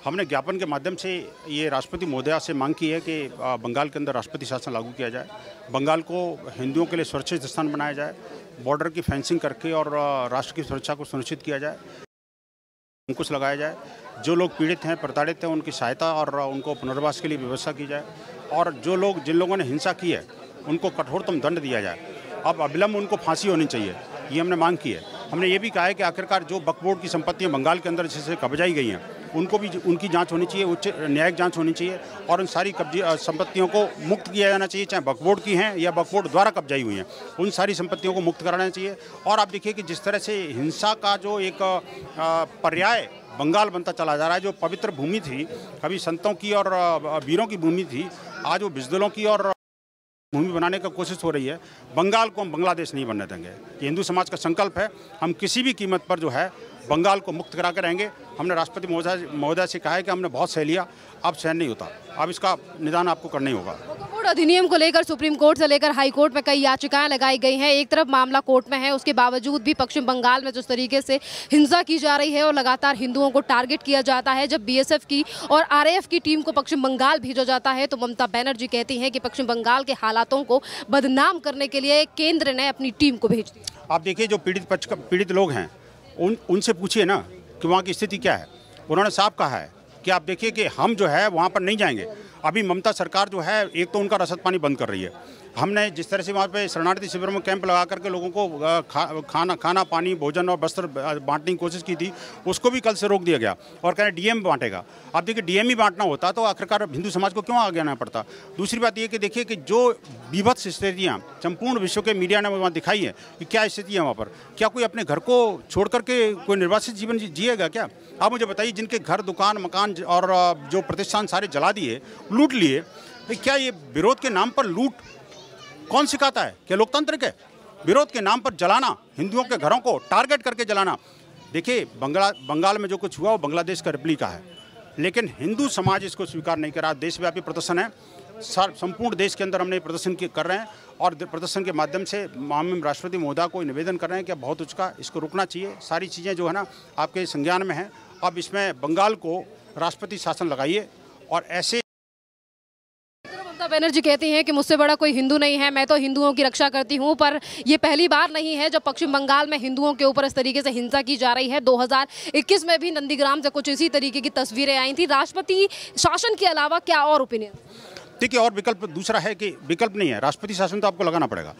हमने ज्ञापन के माध्यम से ये राष्ट्रपति महोदया से मांग की है कि बंगाल के अंदर राष्ट्रपति शासन लागू किया जाए, बंगाल को हिंदुओं के लिए सुरक्षित स्थान बनाया जाए, बॉर्डर की फेंसिंग करके और राष्ट्र की सुरक्षा को सुनिश्चित किया जाए, अंकुश लगाया जाए, जो लोग पीड़ित हैं, प्रताड़ित हैं, उनकी सहायता और उनको पुनर्वास के लिए व्यवस्था की जाए, और जो लोग जिन लोगों ने हिंसा की है उनको कठोरतम दंड दिया जाए। अब अविलंब उनको फांसी होनी चाहिए, ये हमने मांग की है। हमने ये भी कहा है कि आखिरकार जो वक्फ बोर्ड की संपत्तियां बंगाल के अंदर जिससे कब्जाई गई हैं उनको भी उनकी जांच होनी चाहिए, उच्च न्यायिक जांच होनी चाहिए, और उन सारी संपत्तियों को मुक्त किया जाना चाहिए, चाहे वक्फ बोर्ड की हैं या वक्फ बोर्ड द्वारा कब्जाई हुई हैं, उन सारी संपत्तियों को मुक्त कराना चाहिए। और आप देखिए कि जिस तरह से हिंसा का जो एक पर्याय बंगाल बनता चला जा रहा है, जो पवित्र भूमि थी, कभी संतों की और वीरों की भूमि थी, आज वो बिजदलों की और भूमि बनाने की कोशिश हो रही है। बंगाल को हम बांग्लादेश नहीं बनने देंगे। ये हिंदू समाज का संकल्प है। हम किसी भी कीमत पर जो है बंगाल को मुक्त करा कर रहेंगे। हमने राष्ट्रपति महोदय से कहा है कि हमने बहुत सह लिया, अब सहन नहीं होता, अब इसका निदान आपको करना ही होगा। वक्फ बोर्ड अधिनियम को लेकर सुप्रीम कोर्ट से लेकर हाई कोर्ट में कई याचिकाएं लगाई गई हैं। एक तरफ मामला कोर्ट में है, उसके बावजूद भी पश्चिम बंगाल में जिस तरीके से हिंसा की जा रही है और लगातार हिंदुओं को टारगेट किया जाता है, जब बीएसएफ की और आरएएफ की टीम को पश्चिम बंगाल भेजा जाता है तो ममता बनर्जी कहती हैं कि पश्चिम बंगाल के हालातों को बदनाम करने के लिए केंद्र ने अपनी टीम को भेज दिया। आप देखिए, जो पीड़ित लोग हैं उनसे पूछिए ना कि वहाँ की स्थिति क्या है। उन्होंने साफ कहा है कि आप देखिए कि हम जो है वहाँ पर नहीं जाएंगे। अभी ममता सरकार जो है, एक तो उनका रसद पानी बंद कर रही है। हमने जिस तरह से वहाँ पे शरणार्थी शिविरों में कैंप लगा करके लोगों को खाना पानी भोजन और वस्त्र बांटने की कोशिश की थी, उसको भी कल से रोक दिया गया और कह रहे डीएम बांटेगा। अब देखिए, डीएम ही बांटना होता तो आखिरकार हिंदू समाज को क्यों आगे आना पड़ता। दूसरी बात ये कि देखिए कि जो विभत्स स्थितियाँ संपूर्ण विश्व के मीडिया ने वहाँ दिखाई है कि क्या स्थिति है वहाँ पर, क्या कोई अपने घर को छोड़ करके कोई निर्वासित जीवन जिएगा क्या? आप मुझे बताइए, जिनके घर दुकान मकान और जो प्रतिष्ठान सारे जला दिए, लूट लिए, क्या ये विरोध के नाम पर लूट कौन सिखाता है? क्या लोकतंत्र के विरोध के नाम पर जलाना, हिंदुओं के घरों को टारगेट करके जलाना? देखिए, बंगाल में जो कुछ हुआ वो बांग्लादेश का रेप्लिका है, लेकिन हिंदू समाज इसको स्वीकार नहीं कर रहा। देशव्यापी प्रदर्शन है, संपूर्ण देश के अंदर हमने प्रदर्शन कर रहे हैं और प्रदर्शन के माध्यम से माननीय राष्ट्रपति महोदया को निवेदन कर रहे हैं कि बहुत उसका इसको रुकना चाहिए। सारी चीज़ें जो है ना आपके संज्ञान में हैं। अब इसमें बंगाल को राष्ट्रपति शासन लगाइए। और ऐसे ममता बनर्जी कहती हैं कि मुझसे बड़ा कोई हिंदू नहीं है, मैं तो हिंदुओं की रक्षा करती हूं, पर ये पहली बार नहीं है जब पश्चिम बंगाल में हिंदुओं के ऊपर इस तरीके से हिंसा की जा रही है। 2021 में भी नंदीग्राम से कुछ इसी तरीके की तस्वीरें आई थी। राष्ट्रपति शासन के अलावा क्या और ओपिनियन? देखिए, और विकल्प दूसरा है कि विकल्प नहीं है, राष्ट्रपति शासन तो आपको लगाना पड़ेगा।